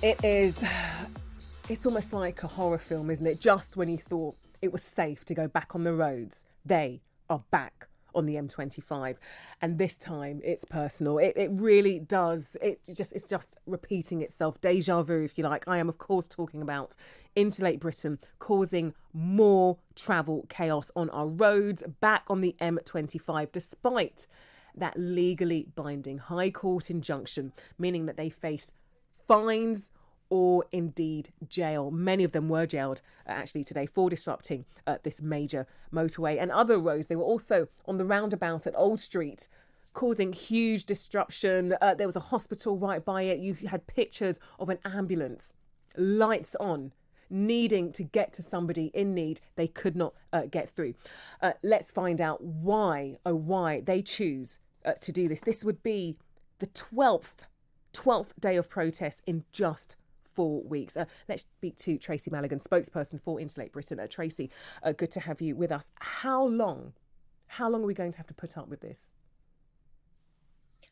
It is, it's almost like a horror film, isn't it? Just when you thought it was safe to go back on the roads, they are back on the M25. And this time it's personal. It really does. It's just repeating itself. Deja vu, if you like. I am, of course, talking about Insulate Britain causing more travel chaos on our roads, back on the M25, despite that legally binding High Court injunction, meaning that they face fines or indeed jail. Many of them were jailed actually today for disrupting this major motorway and other roads. They were also on the roundabout at Old Street, causing huge disruption. There was a hospital right by it. You had pictures of an ambulance, lights on, needing to get to somebody in need. They could not get through. Let's find out why they choose to do this. This would be the 12th day of protest in just 4 weeks. Let's speak to Tracy Maligan, spokesperson for Insulate Britain. Tracy, good to have you with us. How long are we going to have to put up with this?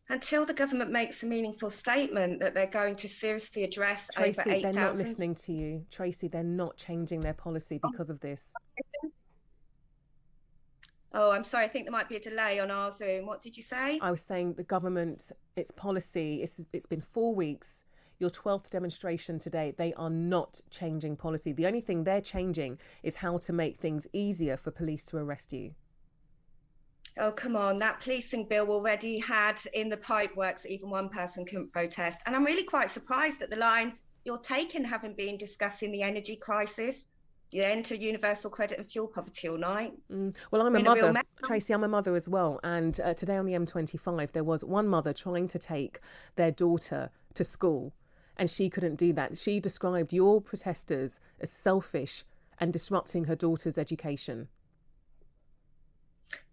Until the government makes a meaningful statement that they're going to seriously address Tracy, over 8,000... they're not listening to you. Tracy, they're not changing their policy because of this. Oh, I'm sorry. I think there might be a delay on our Zoom. What did you say? I was saying the government, its policy, it's been 4 weeks. Your 12th demonstration today, they are not changing policy. The only thing they're changing is how to make things easier for police to arrest you. Oh, come on. That policing bill already had in the pipeworks that even one person couldn't protest. And I'm really quite surprised at the line you're taking, having been discussing the energy crisis, the end to universal credit and fuel poverty all night. Well, I'm a mother, Tracy, I'm a mother as well. And today on the M25, there was one mother trying to take their daughter to school, and she couldn't do that. She described your protesters as selfish and disrupting her daughter's education.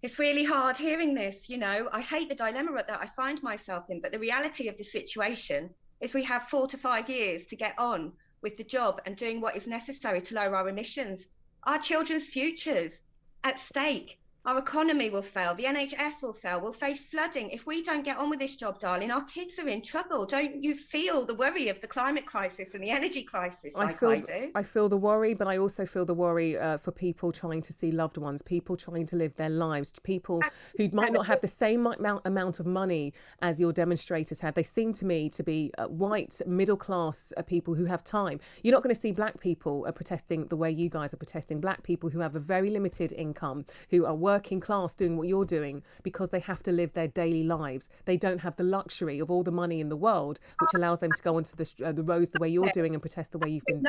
It's really hard hearing this, you know. I hate the dilemma that I find myself in, but the reality of the situation is we have 4 to 5 years to get on with the job and doing what is necessary to lower our emissions. Our children's futures at stake. Our economy will fail. The NHS will fail. We'll face flooding. If we don't get on with this job, darling, our kids are in trouble. Don't you feel the worry of the climate crisis and the energy crisis I do? I feel the worry, but I also feel the worry for people trying to see loved ones, people trying to live their lives, people who might not have the same amount of money as your demonstrators have. They seem to me to be white, middle class people who have time. You're not going to see black people protesting the way you guys are protesting. Black people who have a very limited income, who are working class doing what you're doing because they have to live their daily lives. They don't have the luxury of all the money in the world, which allows them to go onto the roads the way you're doing and protest the way you've been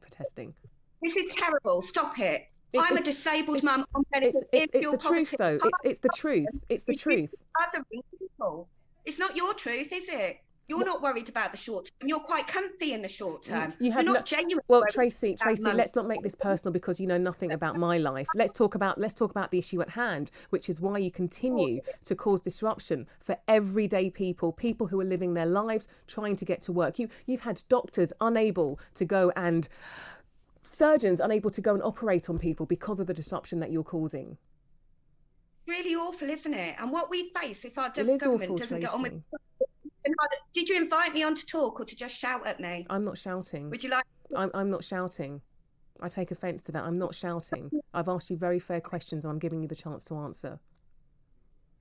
protesting. This is terrible. Stop it. I'm a disabled mum. It's the truth, though. It's the truth. It's the truth. Other people. It's not your truth, is it? You're not worried about the short term. You're quite comfy in the short term. You're not genuine. Well, Tracy, let's not make this personal because you know nothing about my life. Let's talk about the issue at hand, which is why you continue to cause disruption for everyday people who are living their lives, trying to get to work. You've had doctors unable to go and surgeons unable to go and operate on people because of the disruption that you're causing. Really awful, isn't it? And what we face if our government doesn't get on with... Did you invite me on to talk or to just shout at me? I'm not shouting. Would you like... I'm not shouting. I take offence to that. I'm not shouting. I've asked you very fair questions and I'm giving you the chance to answer.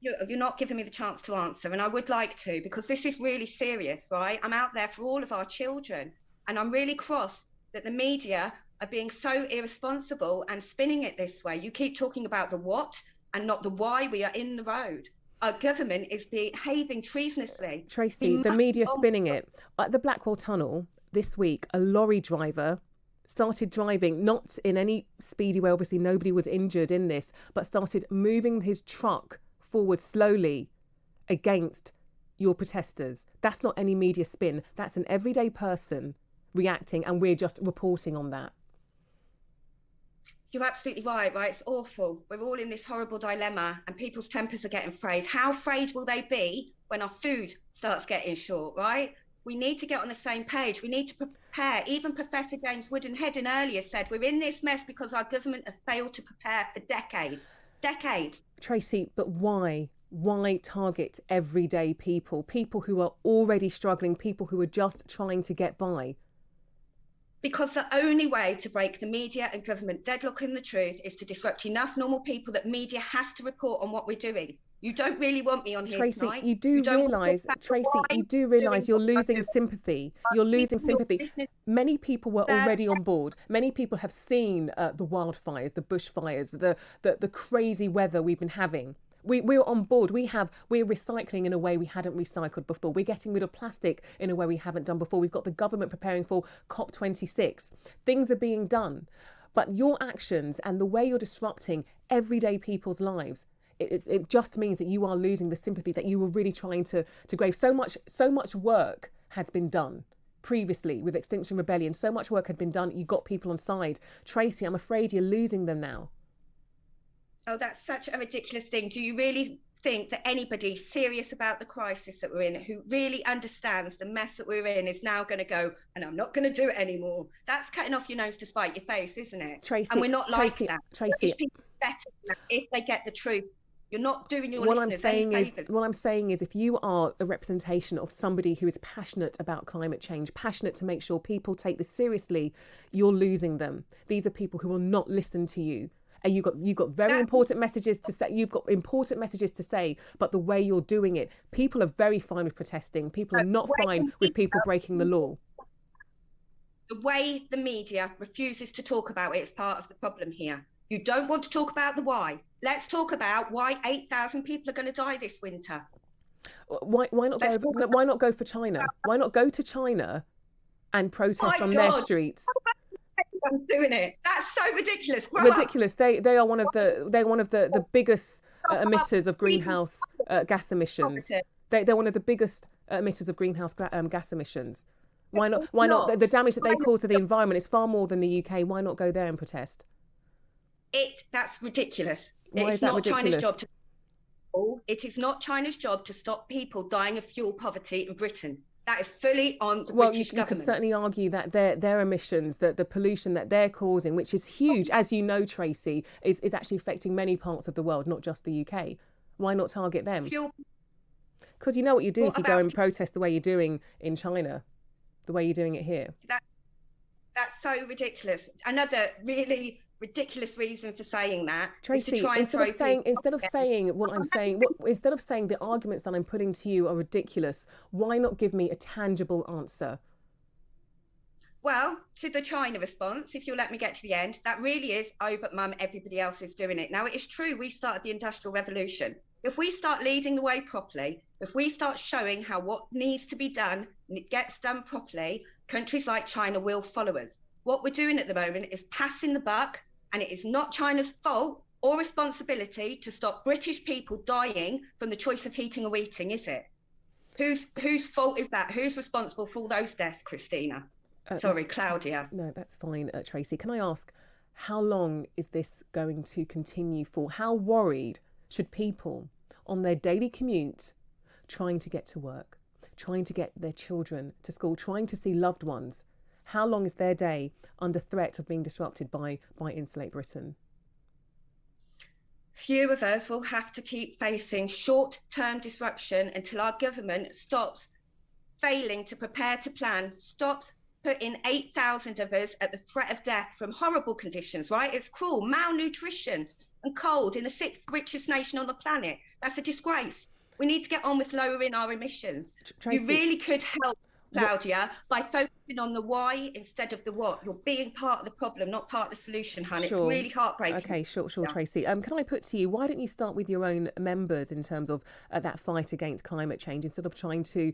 You're not giving me the chance to answer, and I would like to, because this is really serious, right? I'm out there for all of our children, and I'm really cross that the media are being so irresponsible and spinning it this way. You keep talking about the what and not the why we are in the road. Our government is behaving treasonously. Tracy, the media spinning it. At the Blackwall Tunnel this week, a lorry driver started driving, not in any speedy way, obviously nobody was injured in this, but started moving his truck forward slowly against your protesters. That's not any media spin. That's an everyday person reacting, and we're just reporting on that. You're absolutely right? It's awful. We're all in this horrible dilemma and people's tempers are getting frayed. How frayed will they be when our food starts getting short, right? We need to get on the same page. We need to prepare. Even Professor James Wooden-Hedden earlier said we're in this mess because our government have failed to prepare for decades. Tracy, but why? Why target everyday people who are already struggling, people who are just trying to get by? Because the only way to break the media and government deadlock in the truth is to disrupt enough normal people that media has to report on what we're doing. You don't really want me on here Tracy, tonight. you do realise, Tracy, you do realise you're losing sympathy. You're losing sympathy. Many people were already on board. Many people have seen the wildfires, the bushfires, the crazy weather we've been having. We're on board. We're recycling in a way we hadn't recycled before. We're getting rid of plastic in a way we haven't done before. We've got the government preparing for COP26. Things are being done. But your actions and the way you're disrupting everyday people's lives, it just means that you are losing the sympathy that you were really trying to grave. So much work has been done previously with Extinction Rebellion. So much work had been done. You got people on side. Tracy, I'm afraid you're losing them now. Oh, that's such a ridiculous thing. Do you really think that anybody serious about the crisis that we're in, who really understands the mess that we're in, is now going to go, and I'm not going to do it anymore? That's cutting off your nose to spite your face, isn't it? Tracy, and we're not like that. Tracy, people better than that if they get the truth. You're not doing your what listeners any favours. What I'm saying is, if you are a representation of somebody who is passionate about climate change, passionate to make sure people take this seriously, you're losing them. These are people who will not listen to you. And you've got very important messages to say. You've got important messages to say, but the way you're doing it, people are very fine with protesting. People are not fine with people breaking the law. The way the media refuses to talk about it is part of the problem here. You don't want to talk about the why. Let's talk about why 8,000 people are going to die this winter. Why not go for China? Why not go to China and protest on their streets? Everyone's doing it. That's so ridiculous. Ridiculous. They are one of the biggest emitters of greenhouse gas emissions. They're one of the biggest emitters of greenhouse gas emissions. Why not? The damage that they cause to the environment is far more than the UK. Why not go there and protest? That's ridiculous. Why is that ridiculous? It is not China's job to stop people dying of fuel poverty in Britain. That is fully on the British government. You can certainly argue that their emissions, the pollution that they're causing, which is huge, as you know, Tracy, is actually affecting many parts of the world, not just the UK. Why not target them? Because you know what you do if you go and protest the way you're doing in China, the way you're doing it here. That's so ridiculous. Another really ridiculous reason for saying that, Tracy, instead of saying the arguments that I'm putting to you are ridiculous, why not give me a tangible answer? Well, to the China response, if you'll let me get to the end, that really is, oh, but mum, everybody else is doing it. Now, it is true, we started the Industrial Revolution. If we start leading the way properly, if we start showing how what needs to be done and it gets done properly, countries like China will follow us. What we're doing at the moment is passing the buck, and it is not China's fault or responsibility to stop British people dying from the choice of heating or eating, is it? Whose fault is that? Who's responsible for all those deaths, Christina? Sorry, Claudia. No, that's fine, Tracy. Can I ask, how long is this going to continue for? How worried should people on their daily commute, trying to get to work, trying to get their children to school, trying to see loved ones, how long is their day under threat of being disrupted by Insulate Britain? Few of us will have to keep facing short-term disruption until our government stops failing to prepare to plan, stops putting 8,000 of us at the threat of death from horrible conditions, right? It's cruel, malnutrition and cold in the 6th richest nation on the planet. That's a disgrace. We need to get on with lowering our emissions. Tracy, you really could help, Claudia, by focusing on the why instead of the what. You're being part of the problem, not part of the solution, hon. Sure. It's really heartbreaking. Okay, sure, Tracy. Can I put to you, why don't you start with your own members in terms of that fight against climate change, instead of trying to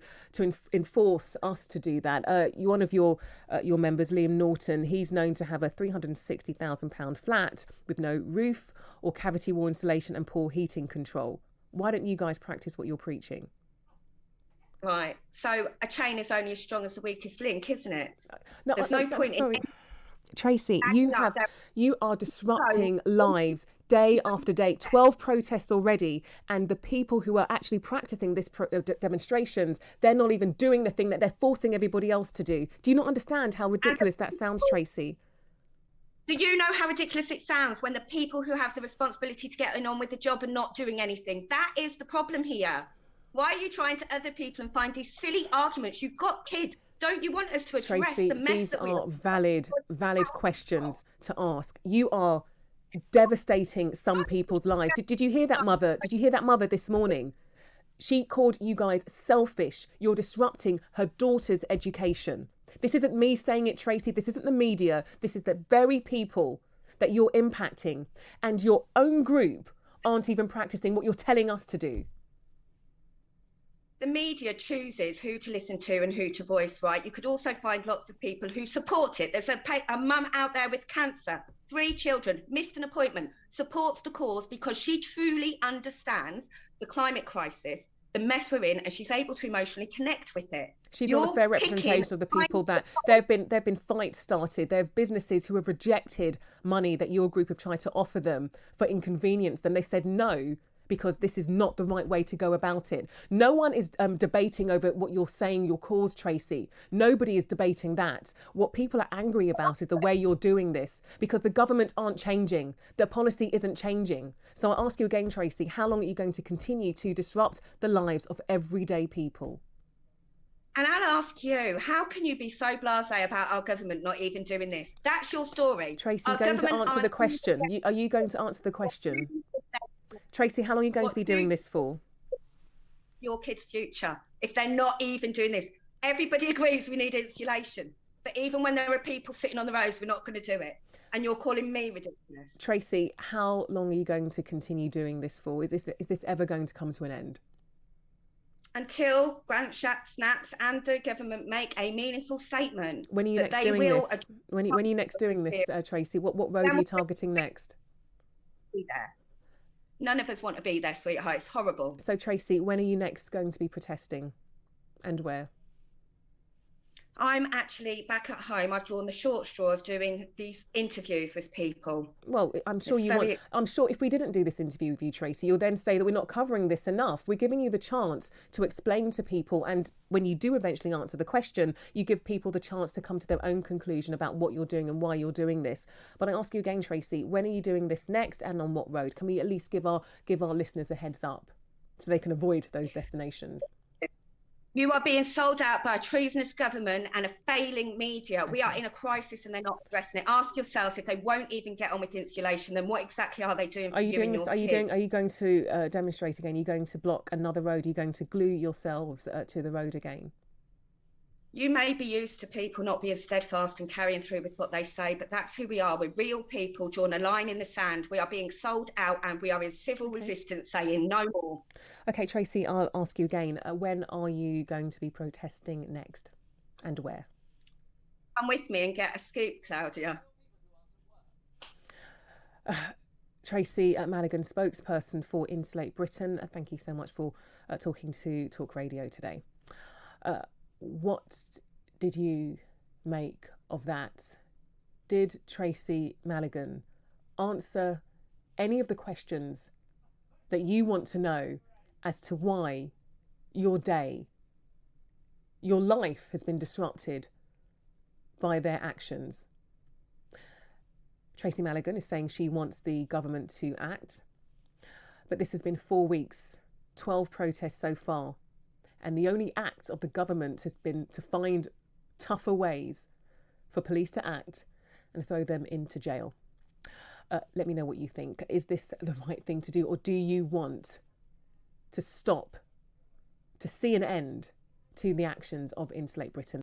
enforce us to do that? One of your members, Liam Norton, he's known to have a £360,000 flat with no roof or cavity wall insulation and poor heating control. Why don't you guys practice what you're preaching? Right. So a chain is only as strong as the weakest link, isn't it? No, there's no point in... Tracy, you are disrupting lives day after day. 12 protests already, and the people who are actually practicing this demonstrations, they're not even doing the thing that they're forcing everybody else to do. Do you not understand how ridiculous that sounds, Tracy? Do you know how ridiculous it sounds when the people who have the responsibility to get on with the job are not doing anything? That is the problem here. Why are you trying to other people and find these silly arguments? You've got kids. Don't you want us to address Tracy, the mess these that we are valid questions to ask. You are devastating some people's lives. Did you hear that, mother? Did you hear that, mother, this morning? She called you guys selfish. You're disrupting her daughter's education. This isn't me saying it, Tracy. This isn't the media. This is the very people that you're impacting. And your own group aren't even practicing what you're telling us to do. The media chooses who to listen to and who to voice, right? You could also find lots of people who support it. There's a mum out there with cancer, 3 children, missed an appointment, supports the cause because she truly understands the climate crisis, the mess we're in, and she's able to emotionally connect with it. She's not a fair representation of the people that there have been fights started. There have businesses who have rejected money that your group have tried to offer them for inconvenience. Then they said no, because this is not the right way to go about it. No one is debating over what you're saying, your cause, Tracy. Nobody is debating that. What people are angry about is the way you're doing this, because the government aren't changing. The policy isn't changing. So I ask you again, Tracy, how long are you going to continue to disrupt the lives of everyday people? And I'll ask you, how can you be so blasé about our government not even doing this? That's your story. Tracy, you're going to answer the question. Are you going to answer the question? Tracy, how long are you going to be doing this for? Your kids' future. If they're not even doing this, everybody agrees we need insulation. But even when there are people sitting on the roads, we're not going to do it. And you're calling me ridiculous. Tracy, how long are you going to continue doing this for? Is this ever going to come to an end? Until Grant Snaps and the government make a meaningful statement. When are you next doing this? When are you next doing this, Tracy? What road are you targeting next? Be there. None of us want to be there, sweetheart. It's horrible. So, Tracy, when are you next going to be protesting, and where? I'm actually back at home. I've drawn the short straw of doing these interviews with people. Well, I'm sure I'm sure if we didn't do this interview with you, Tracy, you'll then say that we're not covering this enough. We're giving you the chance to explain to people, and when you do eventually answer the question, you give people the chance to come to their own conclusion about what you're doing and why you're doing this. But I ask you again, Tracy, when are you doing this next, and on what road? Can we at least give our listeners a heads up so they can avoid those destinations? You are being sold out by a treasonous government and a failing media. Okay. We are in a crisis and they're not addressing it. Ask yourselves, if they won't even get on with insulation, then what exactly are they doing? Are you doing this? Are you going to demonstrate again? Are you going to block another road? Are you going to glue yourselves to the road again? You may be used to people not being steadfast and carrying through with what they say, but that's who we are. We're real people drawing a line in the sand. We are being sold out and we are in civil resistance saying no more. Okay, Tracy, I'll ask you again. When are you going to be protesting next, and where? Come with me and get a scoop, Claudia. Tracy Madigan, spokesperson for Insulate Britain. Thank you so much for talking to talkRADIO today. What did you make of that? Did Tracy Madigan answer any of the questions that you want to know as to why your day, your life has been disrupted by their actions? Tracy Madigan is saying she wants the government to act, but this has been 4 weeks, 12 protests so far. And the only act of the government has been to find tougher ways for police to act and throw them into jail. Let me know what you think. Is this the right thing to do? Or do you want to stop, to see an end to the actions of Insulate Britain?